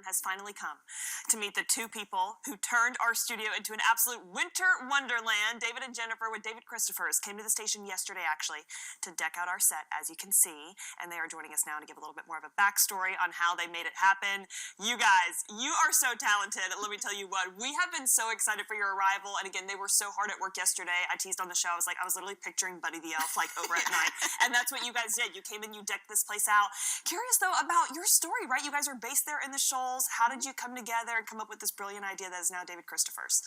has finally come to meet the two people who turned our studio into an absolute winter wonderland. David and Jennifer with David Christopher's came to the station yesterday, actually, to deck out our set, as you can see, and they are joining us now to give a little bit more of a backstory on how they made it happen. You guys, you are so talented. Let me tell you what, we have been so excited for your arrival, and again, they were so hard at work yesterday. I teased on the show, I was literally picturing Buddy the Elf, like, over at night, and that's what you guys did. You came in, you decked this place out. Curious, though, about your story, right? You guys are based there in the Shoals. How did you come together and come up with this brilliant idea that is now David Christopher's?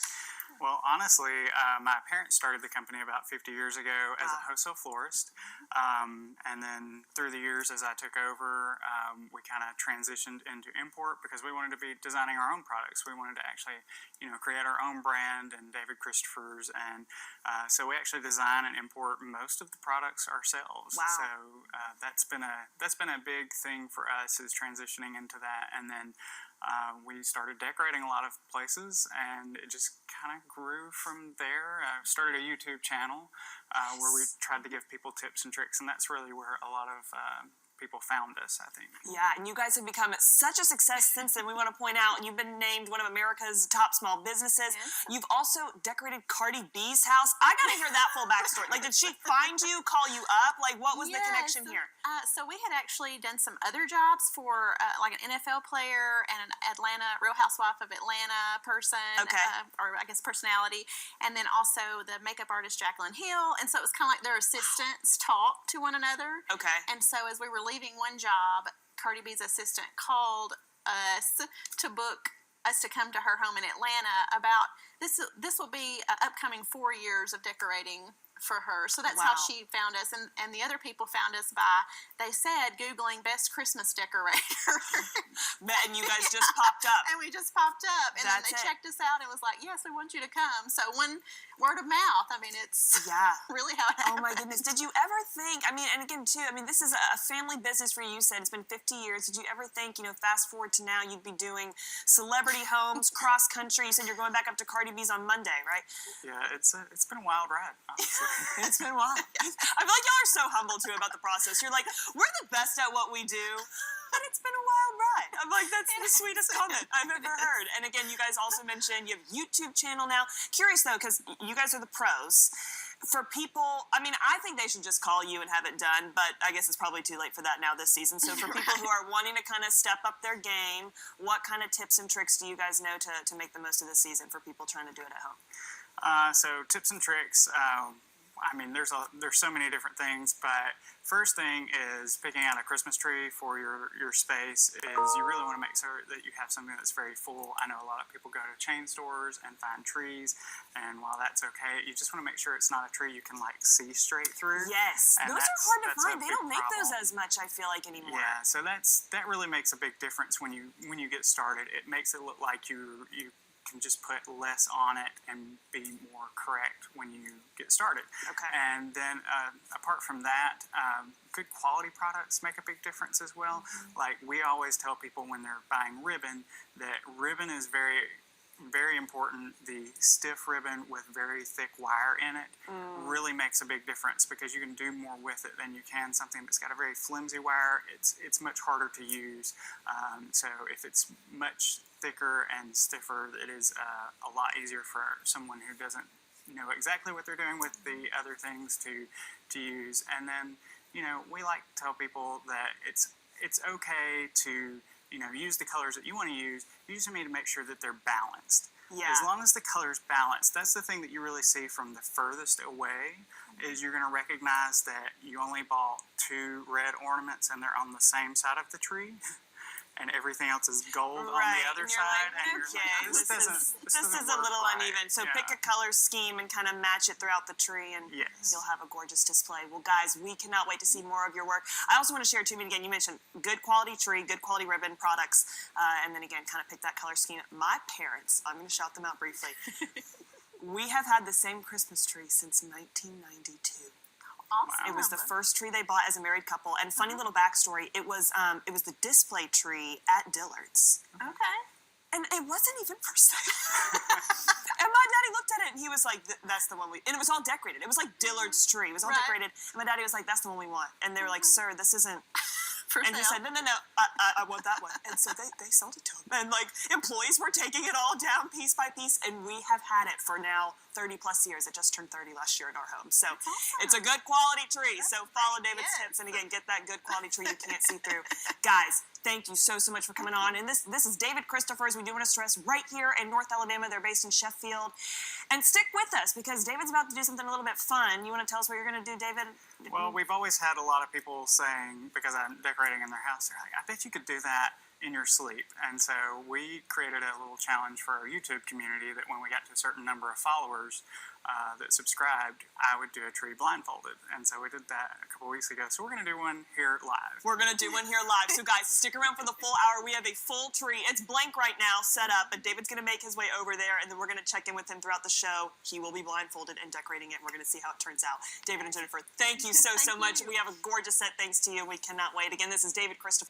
Well, honestly, my parents started the company about 50 years ago as a wholesale florist. And then through the years as I took over, we kind of transitioned into import because we wanted to be designing our own products. We wanted to actually, create our own brand and David Christopher's. And so we actually design and import most of the products ourselves. Wow. So that's been a big thing for us, is transitioning into that. And then we started decorating a lot of places, and it just kind of grew from there. I started a YouTube channel where we tried to give people tips and tricks, and that's really where a lot of people found us, I think. Yeah, and you guys have become such a success since then. We want to point out, you've been named one of America's top small businesses. Yes. You've also decorated Cardi B's house. I got to hear that full backstory. Like, did she find you, call you up? Like, what was the connection here? So we had actually done some other jobs for like an NFL player and an Real Housewife of Atlanta person, or I guess personality, and then also the makeup artist Jaclyn Hill. And so it was kind of like their assistants talked to one another. Okay. And so as we were leaving one job, Cardi B's assistant called us to book us to come to her home in Atlanta about this will be upcoming 4 years of decorating for her. So that's how she found us. And the other people found us by, they said, Googling best Christmas decorator. And you guys just popped up. And we just popped up. And then they checked us out and was like, yes, we want you to come. So one word of mouth. I mean, it's really how it happened. Oh my goodness. Did you ever think, and again too, this is a family business for you. You said it's been 50 years. Did you ever think, fast forward to now, you'd be doing celebrity homes, cross country? You said you're going back up to Cardi B's on Monday, right? Yeah, it's been a wild ride, honestly. It's been wild. I feel like y'all are so humble too about the process. You're like, we're the best at what we do, but it's been a wild ride. I'm like, that's the sweetest comment I've ever heard. And again, you guys also mentioned you have a YouTube channel now. Curious though, because you guys are the pros. For people, I think they should just call you and have it done, but I guess it's probably too late for that now this season. So for people who are wanting to kind of step up their game, what kind of tips and tricks do you guys know to make the most of the season for people trying to do it at home? So tips and tricks, there's so many different things, but first thing is picking out a Christmas tree for your space is you really want to make sure that you have something that's very full. I know a lot of people go to chain stores and find trees, and while that's okay, you just want to make sure it's not a tree you can see straight through. Yes, those are hard to find. They don't make those as much, I feel like, anymore. Yeah, so that really makes a big difference when you get started. It makes it look like you can just put less on it and be more correct when you get started. Okay. And then apart from that, good quality products make a big difference as well. Mm-hmm. Like, we always tell people when they're buying ribbon that ribbon is very, very important. The stiff ribbon with very thick wire in it really makes a big difference, because you can do more with it than you can something that's got a very flimsy wire. It's much harder to use. So if it's much thicker and stiffer, it is a lot easier for someone who doesn't know exactly what they're doing with the other things to use. And then, we like to tell people that it's okay to use the colors that you want to use. You just need to make sure that they're balanced. Yeah. As long as the color's balanced, that's the thing that you really see from the furthest away, is you're going to recognize that you only bought 2 red ornaments and they're on the same side of the tree, and everything else is gold on the other side. Like, and okay, this is a little uneven. So pick a color scheme and kind of match it throughout the tree, and you'll have a gorgeous display. Well, guys, we cannot wait to see more of your work. I also want to share too, again, you mentioned good quality tree, good quality ribbon products, and then again, kind of pick that color scheme. My parents, I'm going to shout them out briefly. We have had the same Christmas tree since 1992. Awesome. It was the first tree they bought as a married couple. And funny little backstory, it was the display tree at Dillard's. Okay. And it wasn't even for sale. And my daddy looked at it and he was like, that's the one and it was all decorated. It was like Dillard's tree. It was all decorated. And my daddy was like, that's the one we want. And they were like, sir, this isn't For and he sale. said, no, I want that one. And so they sold it to him. And like employees were taking it all down piece by piece, and we have had it for now 30 plus years. It just turned 30 last year in our home. So it's a good quality tree. So follow David's tips and again, get that good quality tree you can't see through. Guys, thank you so much for coming on. And this is David Christopher's. We do want to stress right here in North Alabama. They're based in Sheffield. And stick with us because David's about to do something a little bit fun. You want to tell us what you're going to do, David? Well, we've always had a lot of people saying, because I'm decorating in their house, they're like, I bet you could do that in your sleep. And so we created a little challenge for our YouTube community that when we got to a certain number of followers that subscribed, I would do a tree blindfolded. And so we did that a couple weeks ago. So we're going to do one here live. We're going to do one here live. So guys, stick around for the full hour. We have a full tree. It's blank right now, set up, but David's going to make his way over there, and then we're going to check in with him throughout the show. He will be blindfolded and decorating it, and we're going to see how it turns out. David and Jennifer, thank you so much. We have a gorgeous set thanks to you. We cannot wait. Again, this is David Christopher.